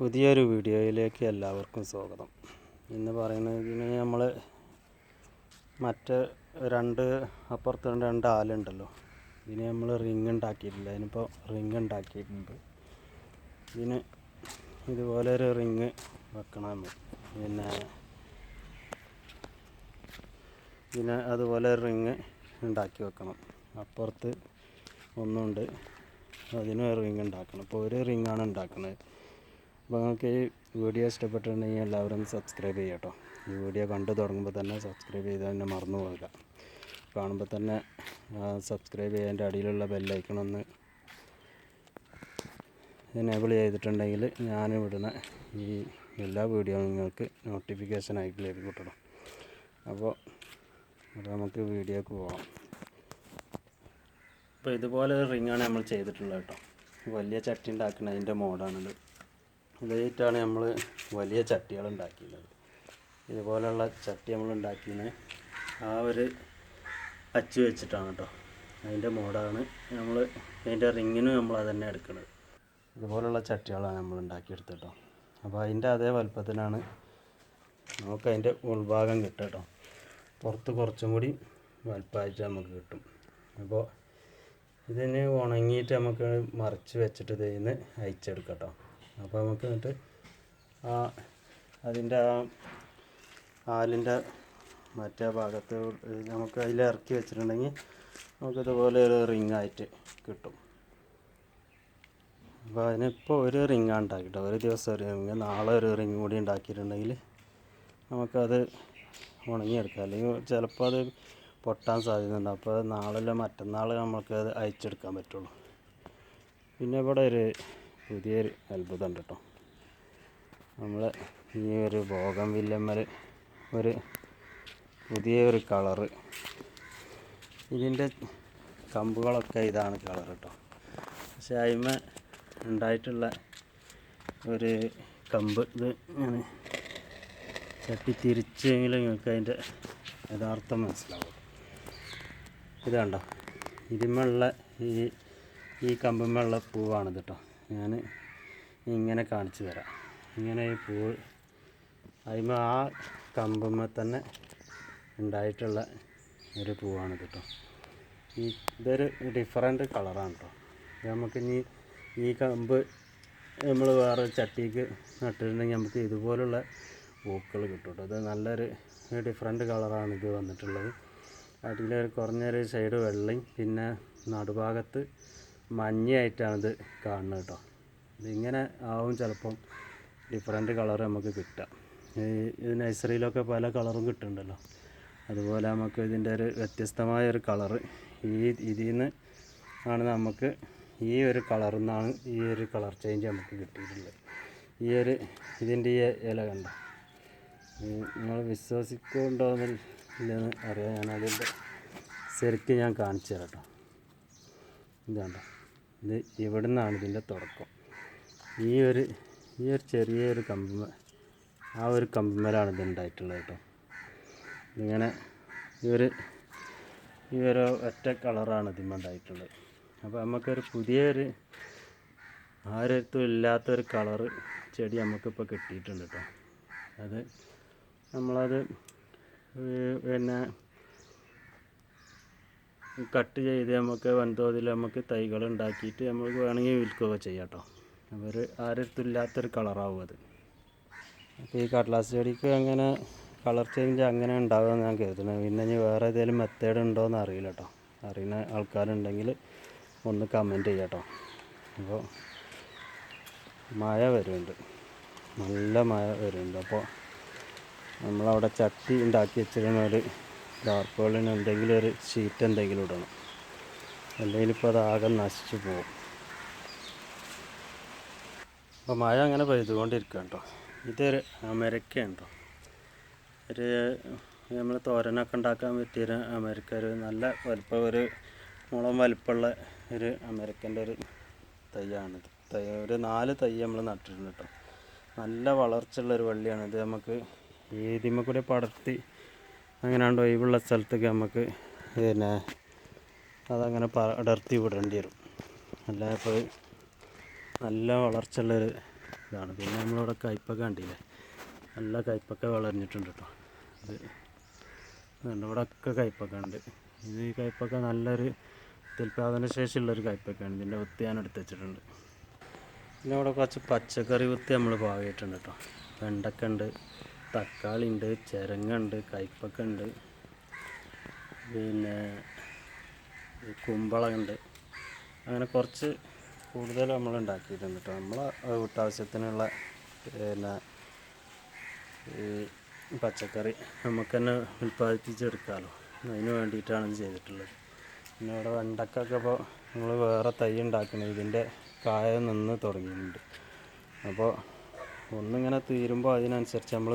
പുതിയൊരു വീഡിയോയിലേക്ക് എല്ലാവർക്കും സ്വാഗതം. ഇന്ന് പറയുന്നതിന് നമ്മൾ മറ്റ് അപ്പുറത്ത് രണ്ട് ആലുണ്ടല്ലോ, ഇതിന് നമ്മൾ റിങ് ഉണ്ടാക്കിയിട്ടില്ല. അതിനിപ്പോൾ റിങ് ഉണ്ടാക്കിയിട്ടുണ്ട്. ഇതിന് ഇതുപോലെ ഒരു റിങ് വെക്കണം. പിന്നെ അതുപോലെ ഒരു റിങ് ഉണ്ടാക്കി വെക്കണം. അപ്പുറത്ത് ഒന്നുണ്ട്, അതിനും ഒരു റിങ് ഉണ്ടാക്കണം. ഇപ്പോൾ ഒരു റിങ്ങാണ് ഉണ്ടാക്കുന്നത്. അപ്പോൾ നിങ്ങൾക്ക് ഈ വീഡിയോ ഇഷ്ടപ്പെട്ടിട്ടുണ്ടെങ്കിൽ എല്ലാവരും സബ്സ്ക്രൈബ് ചെയ്യുക കേട്ടോ. ഈ വീഡിയോ കണ്ടു തുടങ്ങുമ്പോൾ തന്നെ സബ്സ്ക്രൈബ് ചെയ്താൽ തന്നെ മറന്നു പോകില്ല. കാണുമ്പോൾ തന്നെ സബ്സ്ക്രൈബ് ചെയ്യാൻ്റെ അടിയിലുള്ള ബെല്ലൈക്കണൊന്ന് എനേബിൾ ചെയ്തിട്ടുണ്ടെങ്കിൽ ഞാൻ വിടുന്ന ഈ എല്ലാ വീഡിയോയും നിങ്ങൾക്ക് നോട്ടിഫിക്കേഷനായിട്ട് ലഭിക്കും. അപ്പോൾ നമുക്ക് വീഡിയോക്ക് പോകാം. അപ്പോൾ ഇതുപോലെ ഒരു റിങ്ങാണ് നമ്മൾ ചെയ്തിട്ടുള്ളത് കേട്ടോ. വലിയ ചട്ടി ഉണ്ടാക്കുന്നതിൻ്റെ മോഡാണിത്. ഇതായിട്ടാണ് നമ്മൾ വലിയ ചട്ടികൾ ഉണ്ടാക്കിയത്. ഇതുപോലെയുള്ള ചട്ടി നമ്മൾ ഉണ്ടാക്കിയത് ആ ഒരു അച്ച് വെച്ചിട്ടാണ് കേട്ടോ. അതിൻ്റെ മോഡാണ് നമ്മൾ അതിൻ്റെ റിങ്ങിനും നമ്മൾ അതന്നെ എടുക്കുന്നത്. ഇതുപോലുള്ള ചട്ടികളാണ് നമ്മൾ ഉണ്ടാക്കിയെടുത്തത് കേട്ടോ. അപ്പോൾ അതിൻ്റെ അതേ വലുപ്പത്തിനാണ് നമുക്ക് അതിൻ്റെ ഉൾഭാഗം കിട്ടുക കേട്ടോ. പുറത്ത് കുറച്ചും കൂടി വലുപ്പമായിട്ട് നമുക്ക് കിട്ടും. അപ്പോൾ ഇതിന് ഉണങ്ങിയിട്ട് നമുക്ക് മറിച്ച് വെച്ചിട്ട് ഇതിന് അയച്ചെടുക്കാം കേട്ടോ. അപ്പോൾ നമുക്ക് എന്നിട്ട് അതിൻ്റെ ആലിൻ്റെ മറ്റേ ഭാഗത്ത് നമുക്ക് അതിൽ ഇറക്കി വെച്ചിട്ടുണ്ടെങ്കിൽ നമുക്കിതുപോലെ ഒരു റിങ്ങായിട്ട് കിട്ടും. അപ്പോൾ അതിനിപ്പോൾ ഒരു റിങ്ങാണ് ഉണ്ടാക്കിട്ടോ. ഒരു ദിവസം ഒരു റിങ്, നാളെ ഒരു റിങ് കൂടി ഉണ്ടാക്കിയിട്ടുണ്ടെങ്കിൽ നമുക്കത് ഉണങ്ങിയെടുക്കാം. അല്ലെങ്കിൽ ചിലപ്പോൾ അത് പൊട്ടാൻ സാധ്യതയുണ്ട്. അപ്പോൾ നാളെ മറ്റന്നാൾ നമുക്കത് അയച്ചെടുക്കാൻ പറ്റുള്ളൂ. പിന്നെ ഇവിടെ ഒരു പുതിയൊരു അത്ഭുതം ഉണ്ട് കേട്ടോ. നമ്മൾ ഈ ഒരു ബോഗൺവില്ലമ്മൽ ഒരു പുതിയൊരു കളറ്, ഇതിൻ്റെ കമ്പുകളൊക്കെ ഇതാണ് കളർ കേട്ടോ. പക്ഷെ അതിന്മേൽ ഉണ്ടായിട്ടുള്ള ഒരു കമ്പ് ഇത് ഞാൻ ചട്ടി തിരിച്ചെങ്കിലും നിങ്ങൾക്ക് അതിൻ്റെ യഥാർത്ഥം മനസ്സിലാവും. ഇത് കണ്ടോ, ഇതിന്മേലുള്ള ഈ കമ്പുമ്മേലുള്ള പൂവാണിത് കേട്ടോ. ഞാൻ ഇങ്ങനെ കാണിച്ചു തരാം. ഇങ്ങനെ ഈ പൂവ് അതിന്മേൽ ആ കമ്പുമ്മേൽ തന്നെ ഉണ്ടായിട്ടുള്ള ഒരു പൂവാണിത് കേട്ടോ. ഇതൊരു ഡിഫറൻറ്റ് കളറാണ് കേട്ടോ. നമുക്കിനി ഈ കമ്പ് നമ്മൾ വേറെ ചട്ടിക്ക് നട്ടിട്ടുണ്ടെങ്കിൽ നമുക്ക് ഇതുപോലുള്ള പൂക്കൾ കിട്ടും കേട്ടോ. ഇത് നല്ലൊരു ഡിഫറൻറ്റ് കളറാണ് ഇത് വന്നിട്ടുള്ളത്. അതിലൊരു കുറഞ്ഞൊരു സൈഡ് വെള്ളയും പിന്നെ നടുഭാഗത്ത് മഞ്ഞയായിട്ടാണിത് കാണുന്നത് കേട്ടോ. ഇതിങ്ങനെ ആവും ചിലപ്പം ഡിഫറൻറ്റ് കളർ നമുക്ക് കിട്ടുക. ഇത് നഴ്സറിയിലൊക്കെ പല കളറും കിട്ടുന്നുണ്ടല്ലോ, അതുപോലെ നമുക്ക് ഇതിൻ്റെ ഒരു വ്യത്യസ്തമായൊരു കളറ് ഇതിൽ നിന്ന് ആണ് നമുക്ക് ഈ ഒരു കളറിൽ നിന്നാണ് ഈ ഒരു കളർ ചേഞ്ച് നമുക്ക് കിട്ടിയിട്ടുള്ളത്. ഇതിൻ്റെ ഈ ഇല കണ്ട, നിങ്ങൾ വിശ്വസിക്കുന്നുണ്ടോയെന്നില്ലെന്ന് അറിയാം. ഞാനതിൻ്റെ ശരിക്കും ഞാൻ കാണിച്ചു തരാം കേട്ടോ. ഇതുണ്ടോ, ഇത് ഇവിടെ നിന്നാണ് ഇതിൻ്റെ തുടക്കം. ഈ ഒരു ചെറിയൊരു കമ്പുമ, ആ ഒരു കമ്പുമലാണ് ഇത് ഉണ്ടായിട്ടുള്ളത് കേട്ടോ. ഇങ്ങനെ ഈ ഒരു ഒറ്റ കളറാണ് ഇതിന്മേൽ ഉണ്ടായിട്ടുള്ളത്. അപ്പോൾ നമുക്കൊരു പുതിയൊരു ആരത്തും ഇല്ലാത്തൊരു കളറ് ചെടി നമുക്കിപ്പോൾ കിട്ടിയിട്ടുണ്ട് കേട്ടോ. അത് നമ്മളത് പിന്നെ കട്ട് ചെയ്ത് നമുക്ക് വൻതോതിൽ നമുക്ക് തൈകൾ ഉണ്ടാക്കിയിട്ട് നമുക്ക് വേണമെങ്കിൽ വിൽക്കുകയൊക്കെ ചെയ്യാം കേട്ടോ. അവർ ആരത്തുമില്ലാത്തൊരു കളറാവും അത്. അപ്പോൾ ഈ കടലാസ് ചെടിക്ക് അങ്ങനെ കളർ ചേഞ്ച് അങ്ങനെ ഉണ്ടാകുമെന്ന് ഞാൻ കരുതുന്നത്. പിന്നെ ഇനി വേറെ ഏതെങ്കിലും മെത്തേഡ് ഉണ്ടോയെന്ന് അറിയില്ല കേട്ടോ. അറിയുന്ന ആൾക്കാരുണ്ടെങ്കിൽ ഒന്ന് കമൻറ്റ് ചെയ്യാം കേട്ടോ. അപ്പോൾ മഴ വരുന്നുണ്ട്, നല്ല മഴ വരുന്നുണ്ട്. അപ്പോൾ നമ്മളവിടെ ചട്ടി ഉണ്ടാക്കി വെച്ചിരുന്ന ഒരു ടാർപോളിന് എന്തെങ്കിലും ഒരു ഷീറ്റ് എന്തെങ്കിലും ഇടണം, അല്ലെങ്കിൽ ഇപ്പോൾ അതാകെ നശിച്ചു പോകും. അപ്പോൾ മഴ അങ്ങനെ പെയ്തുകൊണ്ടിരിക്കുക കേട്ടോ. ഇതൊരു അമരക്കയാണ് കേട്ടോ. ഒരു നമ്മൾ തോരനൊക്കെ ഉണ്ടാക്കാൻ പറ്റിയൊരു അമരക്ക, ഒരു നല്ല വലിപ്പം, ഒരു മുളം വലിപ്പമുള്ള ഒരു അമരക്കൻ്റെ ഒരു തൈയാണിത്. ഒരു 4 തൈ നമ്മൾ നട്ടിട്ടുണ്ട് കേട്ടോ. നല്ല വളർച്ചയുള്ളൊരു വള്ളിയാണ് ഇത്. നമുക്ക് ഇതിന്മേൽ കൂടെ പടർത്തി അങ്ങനെയാണ്ട് ഒഴിവുള്ള സ്ഥലത്തേക്ക് നമുക്ക് പിന്നെ അതങ്ങനെ പടർത്തി വിടേണ്ടി വരും. അല്ല ഇപ്പോൾ നല്ല വളർച്ചയുള്ളൊരു ഇതാണ്. പിന്നെ നമ്മളിവിടെ കയ്പക്ക കണ്ടില്ലേ, നല്ല കയ്പക്ക വളർന്നിട്ടുണ്ട് കേട്ടോ. ഇത് ഇവിടെ ഒക്കെ കയ്പക്ക ഉണ്ട്. ഇത് ഈ കയ്പക്ക നല്ലൊരു ഉൽപാദന ശേഷിയുള്ളൊരു കയ്പക്കയാണ്. ഇതിൻ്റെ വിത്ത് ഞാൻ എടുത്ത് വെച്ചിട്ടുണ്ട്. പിന്നെ ഇവിടെ കുറച്ച് പച്ചക്കറി വിത്ത് നമ്മൾ പാകിയിട്ടുണ്ട് കേട്ടോ. വെണ്ടക്ക ഉണ്ട്, തക്കാളി ഉണ്ട്, ചിരങ്ങുണ്ട്, കയ്പക്ക ഉണ്ട്, പിന്നെ കുമ്പളമുണ്ട്. അങ്ങനെ കുറച്ച് കൂടുതൽ നമ്മൾ ഉണ്ടാക്കിയിട്ടുണ്ട് കേട്ടോ. നമ്മളെ വീട്ടാവശ്യത്തിനുള്ള പിന്നെ ഈ പച്ചക്കറി നമുക്ക് തന്നെ ഉൽപ്പാദിപ്പിച്ചെടുക്കാമല്ലോ, അതിന് വേണ്ടിയിട്ടാണ് ഇത് ചെയ്തിട്ടുള്ളത്. പിന്നെ ഇവിടെ വെണ്ടക്കൊക്കെ ഇപ്പോൾ നമ്മൾ വേറെ തൈ ഉണ്ടാക്കുന്നത് ഇതിൻ്റെ കായ നിന്ന് തുടങ്ങിയിട്ടുണ്ട്. അപ്പോൾ ഒന്നിങ്ങനെ തീരുമ്പോൾ അതിനനുസരിച്ച് നമ്മൾ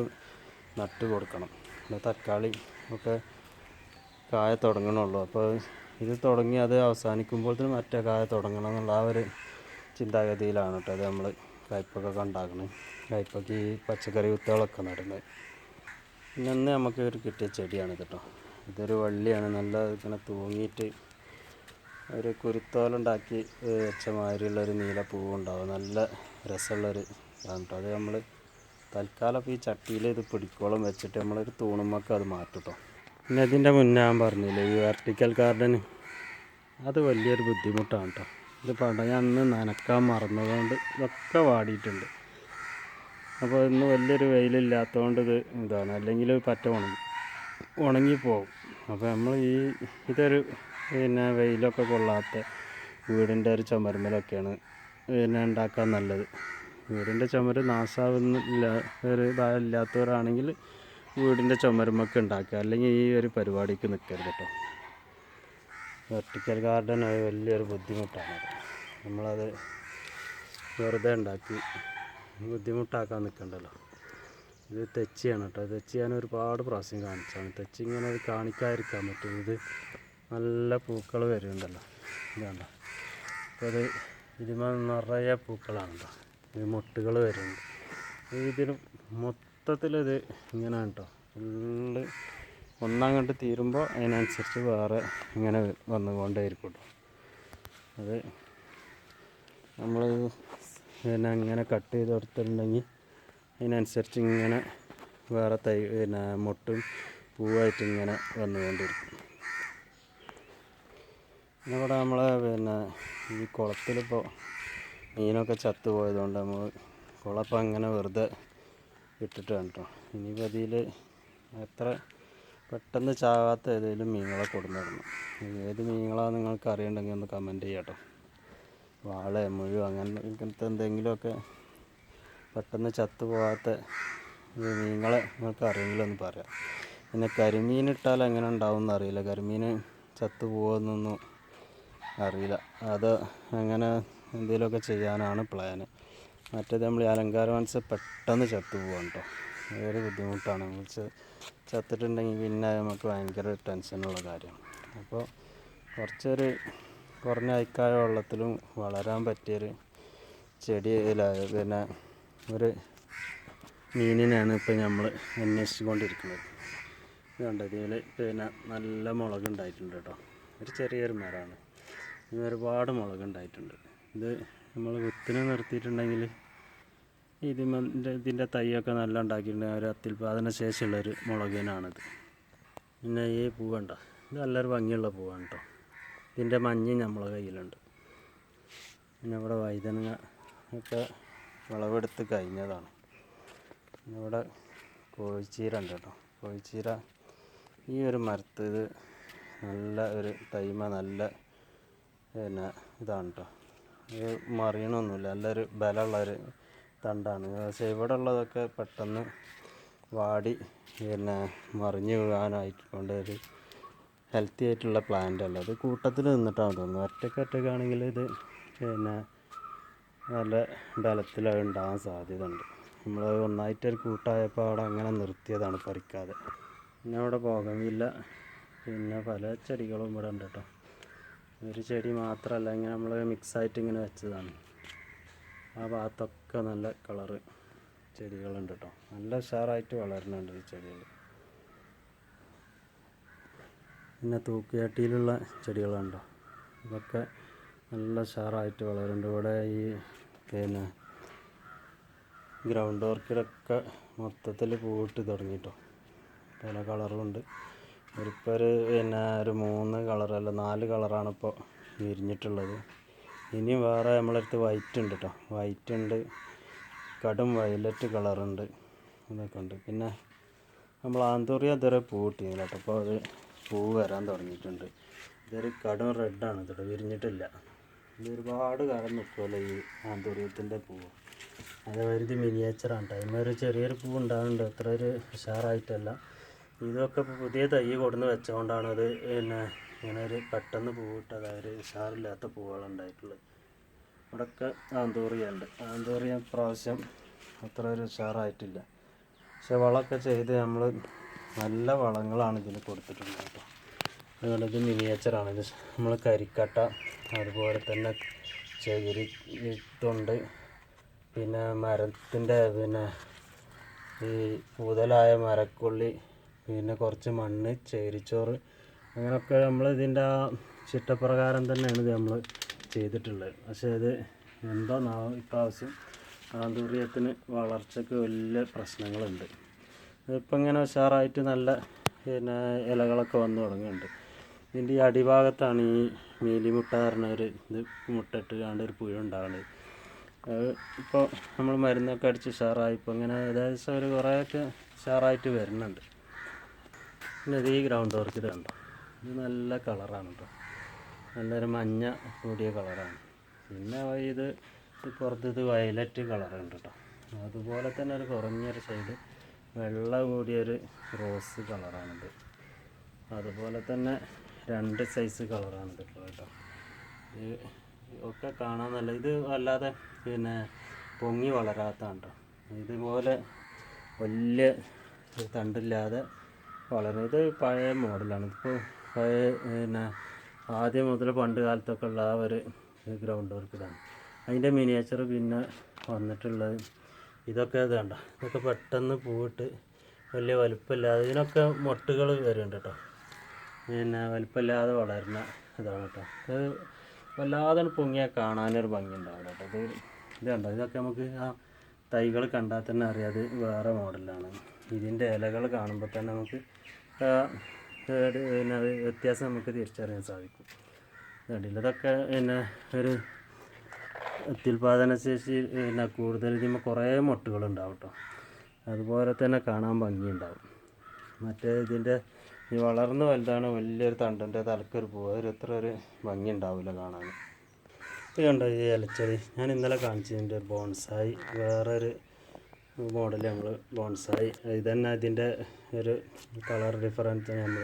നട്ട് കൊടുക്കണം. പിന്നെ തക്കാളി ഒക്കെ കായ തുടങ്ങണുള്ളൂ. അപ്പോൾ ഇത് തുടങ്ങി അത് അവസാനിക്കുമ്പോഴത്തേനും മറ്റേ കായ തുടങ്ങണം എന്നുള്ള ആ ഒരു ചിന്താഗതിയിലാണ് കേട്ടോ അത് നമ്മൾ കയ്പക്കൊക്കെ ഉണ്ടാക്കുന്നത്. കയ്പക്ക് ഈ പച്ചക്കറി വിത്തുകളൊക്കെ നടുന്നത്. പിന്നെ അന്ന് നമുക്ക് ഒരു കിട്ടിയ ചെടിയാണ് കേട്ടോ. ഇതൊരു വള്ളിയാണ്, നല്ല ഇങ്ങനെ തൂങ്ങിയിട്ട് ഒരു കുരുത്തോലുണ്ടാക്കി വെച്ച മാതിരിയുള്ളൊരു നീല പൂവുണ്ടാവും. നല്ല രസമുള്ളൊരു ഇതാണ് കേട്ടോ. അത് നമ്മൾ തൽക്കാലം ഇപ്പോൾ ഈ ചട്ടിയിൽ ഇത് പിടിക്കോളം വെച്ചിട്ട് നമ്മളൊരു തൂണുമ്മക്ക് അത് മാറ്റും കേട്ടോ. പിന്നെ ഇതിൻ്റെ മുന്നേ ഞാൻ പറഞ്ഞില്ലേ ഈ വെർട്ടിക്കൽ ഗാർഡൻ, അത് വലിയൊരു ബുദ്ധിമുട്ടാണ് കേട്ടോ. ഇത് ഞാൻ അന്ന് നനക്കാൻ മറന്നതുകൊണ്ട് ഇതൊക്കെ വാടിയിട്ടുണ്ട്. അപ്പോൾ ഇന്ന് വലിയൊരു വെയിലില്ലാത്തതുകൊണ്ട് ഇത് ഇതാണ്, അല്ലെങ്കിൽ പറ്റ ഉണങ്ങിപ്പോകും. അപ്പോൾ നമ്മൾ ഇതൊരു പിന്നെ വെയിലൊക്കെ കൊള്ളാത്ത വീടിൻ്റെ ഒരു ചുമരുമലൊക്കെയാണ് പിന്നെ ഉണ്ടാക്കാൻ നല്ലത്. വീടിൻ്റെ ചുമര് നാശാവുന്നില്ല, ഒരു ഇല്ലാത്തവരാണെങ്കിൽ വീടിൻ്റെ ചുമരുമൊക്കെ ഉണ്ടാക്കുക, അല്ലെങ്കിൽ ഈ ഒരു പരിപാടിക്ക് നിൽക്കരുത് കേട്ടോ. വെർട്ടിക്കൽ ഗാർഡൻ വലിയൊരു ബുദ്ധിമുട്ടാണ്. നമ്മളത് വെറുതെ ഉണ്ടാക്കി ബുദ്ധിമുട്ടാക്കാൻ നിൽക്കണ്ടല്ലോ. ഇത് തെച്ചിയാണ് കേട്ടോ. തെച്ചി ഞാൻ ഒരുപാട് പ്രാവശ്യം കാണിച്ചാണ്. തെച്ചി ഇങ്ങനെ കാണിക്കാതിരിക്കാൻ പറ്റും. ഇത് നല്ല പൂക്കൾ വരുന്നുണ്ടല്ലോ, ഇതാണ്ടോ. അപ്പോൾ അത് ഇതിന്മേൽ നിറയെ പൂക്കളാണ് കേട്ടോ. ഇത് മൊട്ടുകൾ വരുന്നുണ്ട്. ഇതിന് മൊത്തത്തിലിത് ഇങ്ങനെയാണ് കേട്ടോ. ഫുള്ള് ഒന്നങ്ങോട്ട് തീരുമ്പോൾ അതിനനുസരിച്ച് വേറെ ഇങ്ങനെ വന്നുകൊണ്ടേയിരിക്കും കേട്ടോ. അത് നമ്മൾ പിന്നെ അങ്ങനെ കട്ട് ചെയ്ത് കൊടുത്തിട്ടുണ്ടെങ്കിൽ അതിനനുസരിച്ച് ഇങ്ങനെ വേറെ തൈ പിന്നെ മൊട്ടും പൂവായിട്ട് ഇങ്ങനെ വന്നുകൊണ്ടിരിക്കും. പിന്നെ ഇവിടെ നമ്മൾ പിന്നെ ഈ കുളത്തിലിപ്പോൾ മീനൊക്കെ ചത്തു പോയതുകൊണ്ട് നമ്മൾ കുളപ്പം അങ്ങനെ വെറുതെ ഇട്ടിട്ടാണ് കേട്ടോ. ഇനിയിപ്പോൾ അതിൽ എത്ര പെട്ടെന്ന് ചാവാത്ത ഏതെങ്കിലും മീനുകളെ കൊടുന്നിടണം. ഏത് മീനുകളാണെന്ന് നിങ്ങൾക്ക് അറിയണമെങ്കിൽ ഒന്ന് കമൻറ്റ് ചെയ്യാം കേട്ടോ. വാള, മുഴു അങ്ങനത്തെ എന്തെങ്കിലുമൊക്കെ പെട്ടെന്ന് ചത്തു പോകാത്ത മീനുകളെ നിങ്ങൾക്ക് അറിയെങ്കിലൊന്ന് പറയാം. പിന്നെ കരിമീൻ ഇട്ടാൽ എങ്ങനെ ഉണ്ടാവും എന്നറിയില്ല. കരിമീൻ ചത്തു പോകുമെന്നൊന്നും അറിയില്ല. അത് അങ്ങനെ എന്തെങ്കിലുമൊക്കെ ചെയ്യാനാണ് പ്ലാന്. മറ്റേത് നമ്മൾ ഈ അലങ്കാര മത്സ്യം പെട്ടെന്ന് ചത്തു പോകാം കേട്ടോ. വേറെ ബുദ്ധിമുട്ടാണ്. ചത്തിട്ടുണ്ടെങ്കിൽ പിന്നെ നമുക്ക് ഭയങ്കര ടെൻഷനുള്ള കാര്യമാണ്. അപ്പോൾ കുറച്ചൊരു കുറഞ്ഞ അയക്കായ വെള്ളത്തിലും വളരാൻ പറ്റിയൊരു ചെടി പിന്നെ ഒരു മീനിനെയാണ് ഇപ്പോൾ നമ്മൾ അന്വേഷിച്ചു കൊണ്ടിരിക്കുന്നത്. ഇതുണ്ട്, ഇതിൽ പിന്നെ നല്ല മുളകുണ്ടായിട്ടുണ്ട് കേട്ടോ. ഒരു ചെറിയൊരു മരമാണ്. ഇനി ഒരുപാട് മുളകുണ്ടായിട്ടുണ്ട്. ഇത് നമ്മൾ വിത്തിന് നിർത്തിയിട്ടുണ്ടെങ്കിൽ ഇതിൻ്റെ തൈയൊക്കെ നല്ല ഉണ്ടാക്കിയിട്ടുണ്ടെങ്കിൽ ഒരു അത്യുൽപാദന ശേഷിയുള്ളൊരു മുളകിനാണിത്. പിന്നെ ഈ പൂവുണ്ട, ഇത് നല്ലൊരു ഭംഗിയുള്ള പൂവാണ് കേട്ടോ. ഇതിൻ്റെ മഞ്ഞ നമ്മളെ കയ്യിലുണ്ട്. പിന്നെ ഇവിടെ വഴുതനങ്ങ ഒക്കെ വിളവെടുത്ത് കഴിഞ്ഞതാണ്. പിന്നെ ഇവിടെ കോഴിച്ചീര ഉണ്ട് കേട്ടോ. കോഴിച്ചീര ഈ ഒരു മരത്ത് ഇത് നല്ല ഒരു ടൈമ നല്ല പിന്നെ ഇതാണ് കേട്ടോ. ഇത് മറിയണമൊന്നുമില്ല, നല്ലൊരു ബലമുള്ളൊരു തണ്ടാണ്. പക്ഷേ ഇവിടെ ഉള്ളതൊക്കെ പെട്ടെന്ന് വാടി പിന്നെ മറിഞ്ഞ് വീഴാനായിക്കൊണ്ട് ഒരു ഹെൽത്തി ആയിട്ടുള്ള പ്ലാന്റ് അല്ല. ഇത് കൂട്ടത്തിൽ നിന്നിട്ടാണ് തോന്നുന്നത്. ഒറ്റയ്ക്കാണെങ്കിൽ ഇത് പിന്നെ നല്ല ബലത്തിൽ ഉണ്ടാകാൻ സാധ്യത ഉണ്ട്. നമ്മൾ ഒന്നായിട്ടൊരു കൂട്ടായപ്പോൾ അവിടെ അങ്ങനെ നിർത്തിയതാണ് പറിക്കാതെ. പിന്നെ അവിടെ പോകമില്ല, പിന്നെ പല ചെടികളും ഇവിടെ ഉണ്ട് കേട്ടോ. ഒരു ചെടി മാത്രമല്ല, ഇങ്ങനെ നമ്മൾ മിക്സായിട്ട് ഇങ്ങനെ വെച്ചതാണ്. ആ ഭാഗത്തൊക്കെ നല്ല കളറ് ചെടികളുണ്ട് കേട്ടോ. നല്ല ഉഷാറായിട്ട് വളരുന്നുണ്ട് ഈ ചെടികൾ. പിന്നെ തൂക്കുചട്ടിയിലുള്ള ചെടികളുണ്ടോ, ഇതൊക്കെ നല്ല ഉഷാറായിട്ട് വളരുന്നുണ്ട്. ഇവിടെ ഈ പിന്നെ ഗ്രൗണ്ട് ഓർക്കിഡൊക്കെ മൊത്തത്തിൽ പൂവിട്ട് തുടങ്ങിട്ടോ. പല കളറും ഉണ്ട്. ഇപ്പോൾ ഒരു 3 കളറല്ല 4 കളറാണ് ഇപ്പോൾ വിരിഞ്ഞിട്ടുള്ളത്. ഇനിയും വേറെ നമ്മളടുത്ത് വൈറ്റ് ഉണ്ട് കേട്ടോ. വൈറ്റ് ഉണ്ട്, കടും വയലറ്റ് കളറുണ്ട്, ഇതൊക്കെ ഉണ്ട്. പിന്നെ നമ്മൾ ആന്തൂറിയ ഇതുവരെ പൂവിട്ടില്ല കേട്ടോ. അപ്പോൾ അത് പൂവ് വരാൻ തുടങ്ങിയിട്ടുണ്ട്. ഇതൊരു കടും റെഡാണ് കേട്ടോ, വിരിഞ്ഞിട്ടില്ല. ഇത് ഒരുപാട് കാലം നിൽക്കുമല്ലോ ഈ ആന്തൂറിയത്തിൻ്റെ പൂവ്. അതേമാതിരി ഇത് മിനിയേച്ചറാണ് കേട്ടോ. അതിന് ഒരു ചെറിയൊരു പൂവ് ഉണ്ടാകുന്നുണ്ട്, അത്ര ഒരു ഉഷാറായിട്ടല്ല. ഇതൊക്കെ പുതിയ തൈ കൊടുന്ന് വെച്ചുകൊണ്ടാണ് അത് ഇങ്ങനെ ഒരു പെട്ടെന്ന് പൂവിട്ട്, അതായത് ഉഷാറില്ലാത്ത പൂവുകളുണ്ടായിട്ടുള്ളത്. ഇവിടെയൊക്കെ ആന്തൂറിയ ഉണ്ട്. ആന്തൂറിയ പ്രാവശ്യം അത്ര ഒരു ഉഷാറായിട്ടില്ല. പക്ഷെ വളമൊക്കെ ചെയ്ത് നമ്മൾ നല്ല വളങ്ങളാണ് ഇതിന് കൊടുത്തിട്ടുള്ളത് കേട്ടോ. അതുകൊണ്ട് ഇത് മിനിയേച്ചറാണ്. ഇത് നമ്മൾ കരിക്കട്ട, അതുപോലെ തന്നെ ചകിരി തൊണ്ട്, പിന്നെ മരത്തിൻ്റെ ഈ പൂതലായ മരക്കൊള്ളി, പിന്നെ കുറച്ച് മണ്ണ്, ചേരിച്ചോറ്, അങ്ങനെയൊക്കെ നമ്മൾ ഇതിൻ്റെ ആ ചിട്ടപ്രകാരം തന്നെയാണ് ഇത് നമ്മൾ ചെയ്തിട്ടുള്ളത്. പക്ഷേ ഇത് എന്തോ ഇപ്രാവശ്യം ആന്തൂറിയത്തിന് വളർച്ചയ്ക്ക് വലിയ പ്രശ്നങ്ങളുണ്ട്. ഇപ്പം ഇങ്ങനെ ഉഷാറായിട്ട് നല്ല ഇലകളൊക്കെ വന്നു തുടങ്ങുന്നുണ്ട്. ഇതിൻ്റെ ഈ അടിഭാഗത്താണ് ഈ മീലിമുട്ട പറഞ്ഞ ഒരു ഇത് മുട്ടയിട്ട് കാണ്ട് ഒരു പുഴ ഉണ്ടാകുന്നത്. ഇപ്പോൾ നമ്മൾ മരുന്നൊക്കെ അടിച്ച് ഉഷാറായി ഇപ്പോൾ ഇങ്ങനെ ഏകദേശം ഒരു കുറേയൊക്കെ ഉഷാറായിട്ട് വരുന്നുണ്ട്. പിന്നെ ഇത് ഈ ഗ്രൗണ്ട് ഓർക്കിഡ് കണ്ടോ, ഇത് നല്ല കളറാണ് കേട്ടോ, നല്ലൊരു മഞ്ഞ കൂടിയ കളറാണ്. പിന്നെ ഇത് പുറത്ത് വയലറ്റ് കളറുണ്ട് കേട്ടോ. അതുപോലെ തന്നെ ഒരു കുറഞ്ഞൊരു സൈഡ് വെള്ള കൂടിയൊരു റോസ് കളറാണിത്. അതുപോലെ തന്നെ 2 സൈസ് കളറാണിത് ഇപ്പോൾ കേട്ടോ. ഇത് ഒക്കെ കാണാൻ നല്ല, ഇത് അല്ലാതെ പൊങ്ങി വളരാത്തതാണ് കേട്ടോ. ഇതുപോലെ വലിയ തണ്ടില്ലാതെ ഇത് പഴയ മോഡലാണ്. ഇപ്പോൾ പഴയ ആദ്യം മുതൽ പണ്ട് കാലത്തൊക്കെ ഉള്ള ആ ഒരു ഗ്രൗണ്ട് ഓർക്കിഡാണ്. അതിൻ്റെ മിനിയേച്ചർ പിന്നെ വന്നിട്ടുള്ളത് ഇതൊക്കെ കണ്ട, ഇതൊക്കെ പെട്ടെന്ന് പൂവിട്ട് വലിയ വലുപ്പമില്ലാതെ, ഇതിനൊക്കെ മൊട്ടുകൾ വരുന്നുണ്ട് കേട്ടോ. വലുപ്പമില്ലാതെ വളരുന്ന ഇതാണ് കേട്ടോ. ഇത് വല്ലാതെ പൊങ്ങിയാൽ കാണാനൊരു ഭംഗി ഉണ്ടാവില്ല കേട്ടോ. ഇത് കണ്ടോ, ഇതൊക്കെ നമുക്ക് ആ തൈകൾ കണ്ടാൽ തന്നെ അറിയാം അത് വേറെ മോഡലാണ്. ഇതിൻ്റെ ഇലകൾ കാണുമ്പോൾ തന്നെ നമുക്ക് വ്യത്യാസം നമുക്ക് തിരിച്ചറിയാൻ സാധിക്കും. കണ്ടില്ല, ഇതൊക്കെ ഒരു അത്യുൽപാദന ശേഷി കൂടുതൽ ഇതിന്മേൽ കുറേ മൊട്ടുകളുണ്ടാവും കേട്ടോ. അതുപോലെ തന്നെ കാണാൻ ഭംഗിയുണ്ടാവും. മറ്റേ ഇതിൻ്റെ ഈ വളർന്ന് വലുതാണ് വലിയൊരു തണ്ടിൻ്റെ തലക്കൊരു പൂവ്, എത്ര ഒരു ഭംഗി ഉണ്ടാവില്ല കാണാൻ. ഇത് കണ്ടോ ഈ ഇലച്ചെടി, ഞാൻ ഇന്നലെ കാണിച്ചതിൻ്റെ ഒരു ബോൺസായി, വേറൊരു മോഡൽ നമ്മൾ ബോൺസായി. ഇതന്നെ ഇതിൻ്റെ ഒരു കളർ ഡിഫറൻസ് നമ്മൾ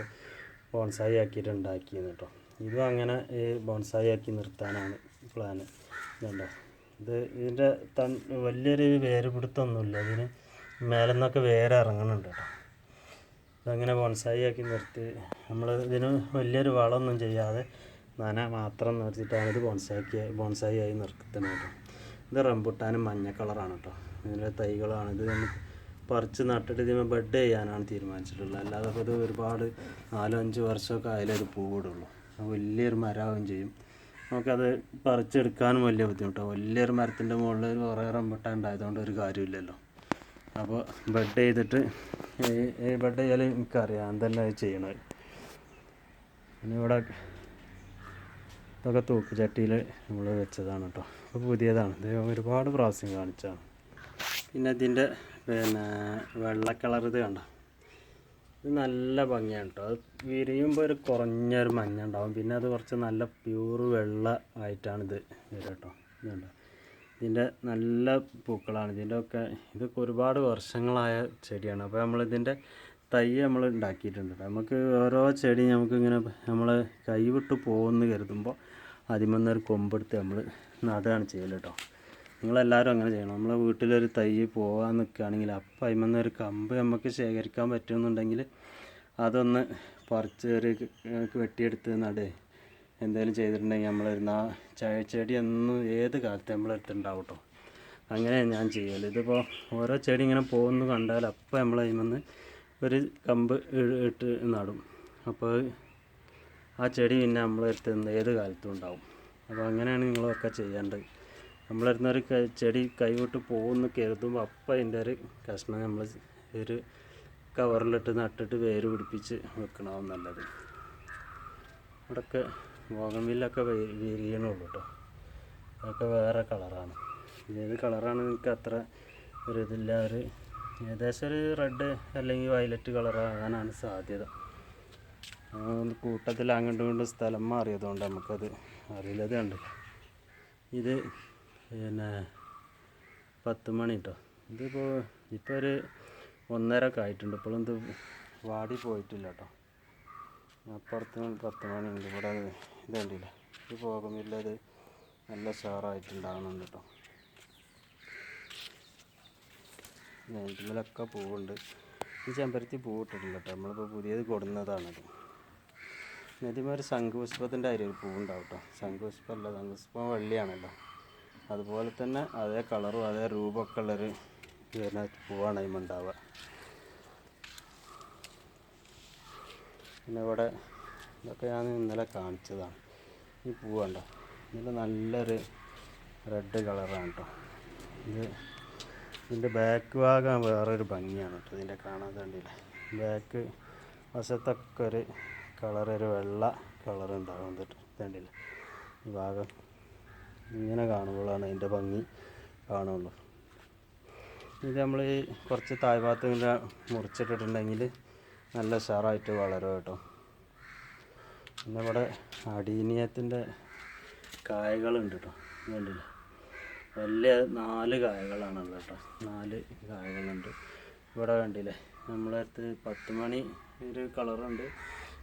ബോൺസായി ആക്കിയിട്ട് ഉണ്ടാക്കിയെന്ന് കേട്ടോ. ഇതും അങ്ങനെ ഈ ബോൺസായി ആക്കി നിർത്താനാണ് പ്ലാന്. ഇതുണ്ടോ, ഇതിൻ്റെ വലിയൊരു വേര് പിടുത്തമൊന്നുമില്ല, ഇതിന് മേലെ നിന്നൊക്കെ വേര് ഇറങ്ങുന്നുണ്ട് കേട്ടോ. ഇതങ്ങനെ ബോൺസായി ആക്കി നിർത്തി നമ്മൾ ഇതിന് വലിയൊരു വളമൊന്നും ചെയ്യാതെ നന മാത്രം നിർത്തിയിട്ടാണ് ഇത് ബോൺസായി ആയി നിർത്തുന്നത് കേട്ടോ. ഇത് റംബുട്ടാനും മഞ്ഞ കളറാണ് കേട്ടോ. ഇതിൻ്റെ തൈകളാണ്. ഇത് നമുക്ക് പറിച്ച് നട്ടിട്ട് ഇതിന് ബെഡ് ചെയ്യാനാണ് തീരുമാനിച്ചിട്ടുള്ളത്. അല്ലാതെ അപ്പോൾ ഇത് ഒരുപാട് 4-5 വർഷമൊക്കെ ആയാലേ ഇത് പൂവിടുള്ളൂ. വലിയൊരു മരമാവുകയും ചെയ്യും. നമുക്കത് പറിച്ചെടുക്കാനും വലിയ ബുദ്ധിമുട്ടാണ്. വലിയൊരു മരത്തിൻ്റെ മുകളിൽ കുറേ റംബുട്ടാൻ ഉണ്ടായതുകൊണ്ട് ഒരു കാര്യമില്ലല്ലോ. അപ്പോൾ ബെഡ് ചെയ്തിട്ട് ഈ ബെഡ് ചെയ്യാൻ എനിക്കറിയാം എന്തെല്ലാം ചെയ്യണത്. പിന്നെ ഇവിടെ ഇതൊക്കെ തൂക്കുചട്ടിയിൽ നമ്മൾ വെച്ചതാണ് കേട്ടോ. അപ്പോൾ പുതിയതാണ്, ഇത് ഒരുപാട് പ്രാവശ്യം കാണിച്ചതാണ്. പിന്നെ ഇതിൻ്റെ വെള്ള കളർ ഇത് കണ്ടോ, ഇത് നല്ല ഭംഗിയാണ് കേട്ടോ. അത് വിരിയുമ്പോൾ ഒരു കുറഞ്ഞൊരു മഞ്ഞ ഉണ്ടാവും, പിന്നെ അത് കുറച്ച് നല്ല പ്യൂറ് വെള്ള ആയിട്ടാണ് ഇത് വരിക കേട്ടോ. ഇതുണ്ടോ, ഇതിൻ്റെ നല്ല പൂക്കളാണ്. ഇതൊക്കെ ഒരുപാട് വർഷങ്ങളായ ചെടിയാണ്. അപ്പോൾ നമ്മളിതിൻ്റെ തൈ നമ്മൾ ഉണ്ടാക്കിയിട്ടുണ്ട്. നമുക്ക് ഓരോ ചെടി നമുക്കിങ്ങനെ നമ്മൾ കൈ വിട്ട് പോകുമെന്ന് കരുതുമ്പോൾ അതിമെന്നൊരു കൊമ്പെടുത്ത് നമ്മൾ നടുകയാണ് ചെയ്യൽ കേട്ടോ. നിങ്ങളെല്ലാവരും അങ്ങനെ ചെയ്യണം. നമ്മളെ വീട്ടിലൊരു തൈ പോകാൻ നിൽക്കുകയാണെങ്കിൽ അപ്പം അതിമെന്നൊരു കമ്പ് നമുക്ക് ശേഖരിക്കാൻ പറ്റുമെന്നുണ്ടെങ്കിൽ അതൊന്ന് പറിച്ച് ഒരു വെട്ടിയെടുത്ത് നടുക എന്തെങ്കിലും ചെയ്തിട്ടുണ്ടെങ്കിൽ നമ്മളൊരു ചെടി എന്നും ഏത് കാലത്ത് നമ്മളെടുത്തുണ്ടാവും കേട്ടോ. അങ്ങനെയാണ് ഞാൻ ചെയ്യൽ. ഇതിപ്പോൾ ഓരോ ചെടി ഇങ്ങനെ പോകുന്നു കണ്ടാൽ അപ്പം നമ്മൾ അതിമെന്ന് ഒരു കമ്പ് ഇട്ട് നടും. അപ്പോൾ ആ ചെടി പിന്നെ നമ്മളെടുത്ത് ഏത് കാലത്തും ഉണ്ടാവും. അപ്പോൾ അങ്ങനെയാണ് നിങ്ങളൊക്കെ ചെയ്യേണ്ടത്. നമ്മളടുത്തൊരു ചെടി കൈവിട്ട് പോകുമെന്ന് കരുതുമ്പോൾ അപ്പം അതിൻ്റെ ഒരു കഷ്ണം നമ്മൾ ഒരു കവറിലിട്ട് നട്ടിട്ട് വേര് പിടിപ്പിച്ച് വെക്കണതാണ് നല്ലത്. ഇവിടെയൊക്കെ ബോഗൺവില്ലൊക്കെ വിരിയണുള്ളൂ കേട്ടോ. അതൊക്കെ വേറെ കളറാണ്. ഏത് കളറാണ് എനിക്ക് അത്ര ഒരു ഇതില്ല. ഒരു ഏകദേശം ഒരു റെഡ് അല്ലെങ്കിൽ വയലറ്റ് കളറാകാനാണ് സാധ്യത. കൂട്ടത്തിൽ അങ്ങോട്ടും ഇങ്ങോട്ടും സ്ഥലം മാറിയതുകൊണ്ട് നമുക്കത് അറിയില്ല. ഇത് കണ്ട് ഇത് പിന്നെ 10 മണി കേട്ടോ. ഇതിപ്പോൾ ഒരു 1:30 ആയിട്ടുണ്ട്. ഇപ്പോഴും ഇത് വാടി പോയിട്ടില്ല കേട്ടോ. അപ്പുറത്ത് 10 മണിയുണ്ട്. ഇവിടെ ഇത് കണ്ടില്ല, ഇത് പോകുമില്ല. ഇത് നല്ല ഉഷാറായിട്ടുണ്ടാകുന്നുണ്ട് കേട്ടോ. ഇതിലൊക്കെ പൂവുണ്ട്. ഈ ചെമ്പരത്തി പൂവിട്ടിട്ടില്ല കേട്ടോ. നമ്മളിപ്പോൾ പുതിയത് കൊടുന്നതാണത്. ഇതിമൊരു ശംഖുപുഷ്പത്തിൻ്റെ അരി ഒരു പൂവുണ്ടാവും കേട്ടോ. ശംഖുപുഷ്പമല്ല, ശംഖുപുഷ്പം വെള്ളിയാണല്ലോ. അതുപോലെ തന്നെ അതേ കളറും അതേ രൂപമൊക്കെ ഉള്ളൊരു പിന്നെ പൂവാണ് അതിന് ഉണ്ടാവുക. പിന്നെ ഇവിടെ ഇതൊക്കെ ഞാൻ ഇന്നലെ കാണിച്ചതാണ്. ഈ പൂ കണ്ടോ, ഇതിൻ്റെ നല്ലൊരു റെഡ് കളറാണ് കേട്ടോ. ഇതിൻ്റെ ബാക്ക് ഭാഗം വേറൊരു ഭംഗിയാണ് കേട്ടോ. ഇതിൻ്റെ കാണാൻ കണ്ടില്ല, ബാക്ക് വശത്തൊക്കെ ഒരു ഒരു വെള്ള കളറുണ്ടാകും കണ്ടില്ല. ഈ ഭാഗം ഇങ്ങനെ കാണുമ്പോഴാണ് അതിൻ്റെ ഭംഗി കാണുള്ളൂ. ഇത് നമ്മൾ ഈ കുറച്ച് താഴ്ഭാഗത്ത് ഇങ്ങനെ മുറിച്ചിട്ടിട്ടുണ്ടെങ്കിൽ നല്ല ഉഷാറായിട്ട് വളരും കേട്ടോ. പിന്നെ ഇവിടെ അടീനിയത്തിൻ്റെ കായകളുണ്ട് കേട്ടോ. കണ്ടില്ല, വലിയ 4 കായകളാണല്ലോ കേട്ടോ. 4 കായകളുണ്ട് ഇവിടെ. കണ്ടില്ലേ, നമ്മളെ അടുത്ത് 10 മണി ഒരു കളറുണ്ട്.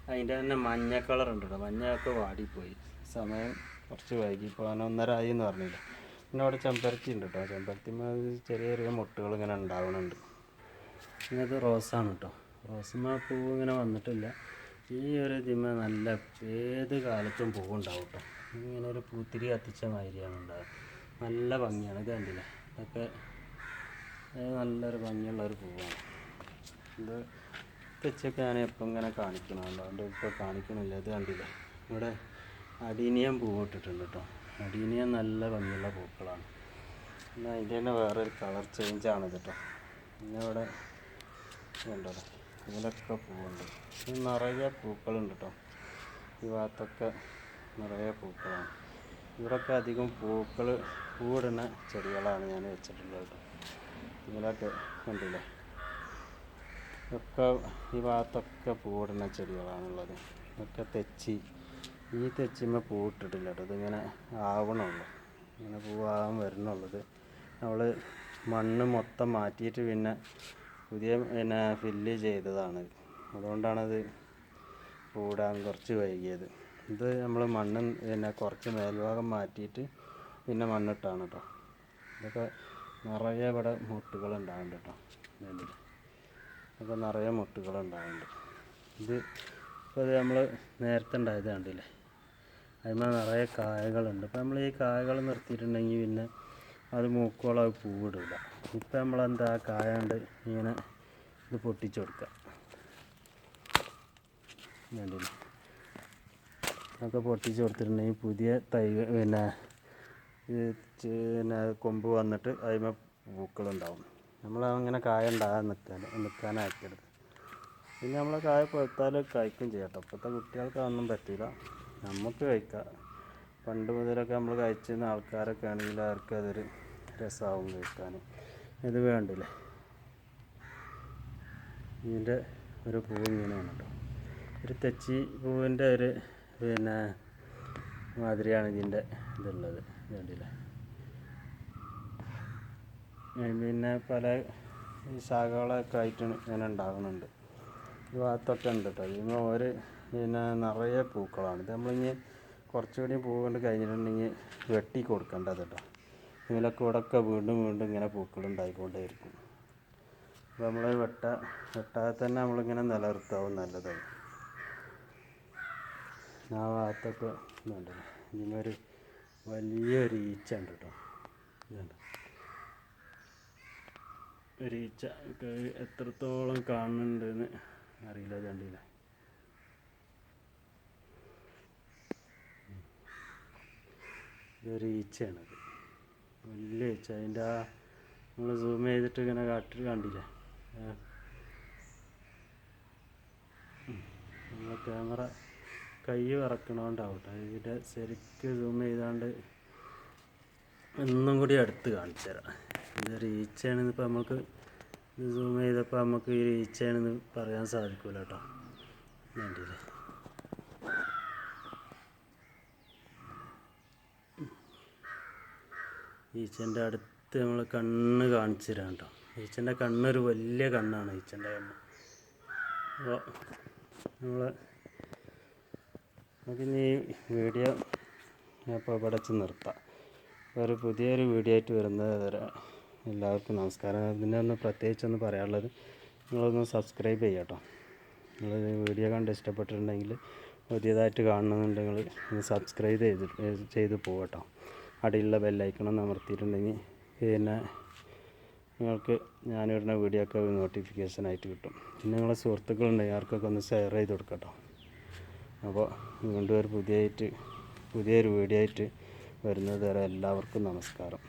അതിൻ്റെ തന്നെ മഞ്ഞ കളറുണ്ട് കേട്ടോ. മഞ്ഞയൊക്കെ വാടിപ്പോയി, സമയം കുറച്ച് വൈകി. ഇപ്പോൾ 11:30 ആയി എന്ന് പറഞ്ഞില്ല. പിന്നെ അവിടെ ചെമ്പരത്തി ഉണ്ട് കേട്ടോ. ചെമ്പരത്തിമ്മ ചെറിയ ചെറിയ മുട്ടുകൾ ഇങ്ങനെ ഉണ്ടാവുന്നുണ്ട്. പിന്നെ ഇത് റോസാണ് കേട്ടോ. റോസുമ്മ പൂവ് ഇങ്ങനെ വന്നിട്ടില്ല. ഈ ഒരു ഇതിമ്മ നല്ല ഏത് കാലത്തും പൂവുണ്ടാവും കേട്ടോ. ഇങ്ങനെ ഒരു പൂത്തിരി കത്തിച്ച മാതിരിയാണ് ഉണ്ടാവുക. നല്ല ഭംഗിയാണ്. ഇത് കണ്ടില്ലേ, ഇതൊക്കെ നല്ലൊരു ഭംഗിയുള്ളൊരു പൂവാണ്. ഇത് തെച്ചൊക്കെ ഞാൻ എപ്പം ഇങ്ങനെ കാണിക്കണമല്ലോ, അതുകൊണ്ട് ഇപ്പോൾ കാണിക്കണില്ല. ഇത് കണ്ടില്ലേ, ഇവിടെ അടീനിയം പൂവിട്ടിട്ടുണ്ട് കേട്ടോ. അടീനിയം നല്ല ഭംഗിയുള്ള പൂക്കളാണ്. പിന്നെ അതിൻ്റെ തന്നെ വേറൊരു കളർ ചേഞ്ചാണിത് കേട്ടോ. പിന്നെ ഇവിടെ ഉണ്ടല്ലോ, ഇതിലൊക്കെ പൂവുണ്ട്. ഇത് നിറയെ പൂക്കളുണ്ട് കേട്ടോ. ഈ ഭാഗത്തൊക്കെ നിറയെ പൂക്കളാണ്. ഇവിടെയൊക്കെ അധികം പൂവിടുന്ന ചെടികളാണ് ഞാൻ വെച്ചിട്ടുള്ളത് കേട്ടോ. ഇതിലൊക്കെ കണ്ടില്ലേ, ഒക്കെ ഈ ഭാഗത്തൊക്കെ പൂവിടുന്ന ചെടികളാണുള്ളത്. ഇതൊക്കെ തെച്ചി. ഈ തെച്ചിമ്മ പൂവിട്ടിട്ടില്ല കേട്ടോ. ഇതിങ്ങനെ ആവണുള്ളൂ, ഇങ്ങനെ പൂവാകാൻ വരുന്നുള്ളത്. നമ്മൾ മണ്ണ് മൊത്തം മാറ്റിയിട്ട് പിന്നെ പുതിയ ഫില്ല് ചെയ്തതാണ്. അതുകൊണ്ടാണത് പൂടാൻ കുറച്ച് വൈകിയത്. ഇത് നമ്മൾ മണ്ണ് കുറച്ച് മേൽഭാഗം മാറ്റിയിട്ട് പിന്നെ മണ്ണിട്ടാണ് കേട്ടോ. ഇതൊക്കെ നിറയെ ഇവിടെ മുട്ടുകളുണ്ടാകുന്നുണ്ട് കേട്ടോ. വേണ്ടില്ല, ഇതൊക്കെ നിറയെ മുട്ടുകളുണ്ടാകുന്നുണ്ട്. ഇത് ഇപ്പോൾ ഇത് നമ്മൾ നേരത്തെ ഉണ്ടായത് കണ്ടില്ലേ, അതിന്മേൽ നിറയെ കായകളുണ്ട്. ഇപ്പോൾ നമ്മൾ ഈ കായകൾ നിർത്തിയിട്ടുണ്ടെങ്കിൽ പിന്നെ അത് മൂക്കോളം അത് പൂവിടില്ല. ഇപ്പം നമ്മളെന്താ കായ കൊണ്ട് ഇങ്ങനെ ഇത് പൊട്ടിച്ചു കൊടുക്കുക. വേണ്ടില്ല, അതൊക്കെ പൊട്ടിച്ച് കൊടുത്തിട്ടുണ്ടെങ്കിൽ പുതിയ തൈ പിന്നെ കൊമ്പ് വന്നിട്ട് അതിന്മേൽ പൂക്കളുണ്ടാവും. നമ്മളങ്ങനെ കായ ഉണ്ടാകാൻ നിൽക്കാനാക്കരുത്. പിന്നെ നമ്മൾ കായ പഴുത്താൽ കഴിക്കും ചെയ്യാം കേട്ടോ. ഇപ്പോഴത്തെ കുട്ടികൾക്ക് അതൊന്നും പറ്റില്ല, നമുക്ക് കഴിക്കാം. പണ്ട് മുതലൊക്കെ നമ്മൾ കഴിച്ചിരുന്ന ആൾക്കാരൊക്കെ ആണെങ്കിൽ അവർക്ക് അതൊരു രസമാവും കഴിക്കാൻ. ഇത് വേണ്ടില്ലേ, ഇതിൻ്റെ ഒരു പൂവ് ഇങ്ങനെയാണ് കേട്ടോ. ഒരു തെച്ചി പൂവിൻ്റെ ഒരു മാതിരിയാണ് ഇതിൻ്റെ ഇതുള്ളത്. വേണ്ടില്ലേ, പിന്നെ പല ശാഖകളൊക്കെ ആയിട്ട് ഇങ്ങനെ ഉണ്ടാകുന്നുണ്ട്. ഈ ഭാഗത്തൊക്കെ ഉണ്ട് കേട്ടോ. ഇതിന് ഒരു നിറയെ പൂക്കളാണ്. ഇത് നമ്മളിനി കുറച്ചുകൂടി പൂ കൊണ്ട് കഴിഞ്ഞിട്ടുണ്ടെങ്കിൽ വെട്ടി കൊടുക്കേണ്ടത് കേട്ടോ. ഇതിലൊക്കെ ഇവിടെയൊക്കെ വീണ്ടും വീണ്ടും ഇങ്ങനെ പൂക്കളുണ്ടായിക്കൊണ്ടേയിരിക്കും. അപ്പോൾ നമ്മൾ വെട്ടാതെ തന്നെ നമ്മളിങ്ങനെ നിലനിർത്താവും നല്ലതായി. ആ ഭാഗത്തൊക്കെ ഇതുണ്ടല്ലോ, ഇതിനൊരു വലിയൊരു ഈച്ച ഉണ്ട് കേട്ടോ. ഇതുണ്ട് ഒരു ഈച്ച. എത്രത്തോളം കാണുന്നുണ്ടെന്ന് അറിയില്ല. കണ്ടില്ല, ഇതൊരു ഈച്ചയാണത്. വലിയ ഈച്ച. അതിൻ്റെ ആ നമ്മൾ സൂം ചെയ്തിട്ട് ഇങ്ങനെ കണ്ടില്ലേ, നമ്മളെ ക്യാമറ കൈ വിറക്കണോണ്ടാവട്ടെ. ഇതിൻ്റെ ശരിക്ക് സൂം ചെയ്താണ്ട് ഒന്നും കൂടി അടുത്ത് കാണിച്ചു തരാം. ഇതൊരു ഈച്ചയാണെന്ന് ഇപ്പോൾ നമുക്ക് സൂം ചെയ്തപ്പോൾ നമുക്ക് ഈ ഈച്ചയാണെന്ന് പറയാൻ സാധിക്കില്ല കേട്ടോ. വേണ്ടിയില്ലേ, ഈച്ചൻ്റെ അടുത്ത് നമ്മൾ കണ്ണ് കാണിച്ചു തരാം കേട്ടോ. ഈച്ചൻ്റെ കണ്ണൊരു വലിയ കണ്ണാണ് ഈച്ചൻ്റെ കണ്ണ്. അപ്പോൾ നമുക്കിനി വീഡിയോ അപ്പോൾ ഇവിടെ വെച്ച് നിർത്താം. ഒരു പുതിയൊരു വീഡിയോ ആയിട്ട് വരുന്നത് വരെ എല്ലാവർക്കും നമസ്കാരം. ഇതിനെ ഒന്ന് പ്രത്യേകിച്ചൊന്ന് പറയാനുള്ളത്, നിങ്ങളൊന്ന് സബ്സ്ക്രൈബ് ചെയ്യുക കേട്ടോ. നിങ്ങൾ വീഡിയോ കണ്ട് ഇഷ്ടപ്പെട്ടിട്ടുണ്ടെങ്കിൽ, പുതിയതായിട്ട് കാണണമെന്നുണ്ടെങ്കിൽ ഒന്ന് സബ്സ്ക്രൈബ് ചെയ്ത് പോകട്ടോ. അടിയിലുള്ള ബെല്ലൈക്കണം അമർത്തിയിട്ടുണ്ടെങ്കിൽ പിന്നെ നിങ്ങൾക്ക് ഞാനിടുന്ന വീഡിയോ ഒക്കെ നോട്ടിഫിക്കേഷനായിട്ട് കിട്ടും. പിന്നെ നിങ്ങളെ സുഹൃത്തുക്കളുണ്ടെങ്കിൽ ആർക്കൊക്കെ ഒന്ന് ഷെയർ ചെയ്ത് കൊടുക്കട്ടോ. അപ്പോൾ വീണ്ടും പുതിയൊരു വീഡിയോ ആയിട്ട് വരുന്നത് വരെ എല്ലാവർക്കും നമസ്കാരം.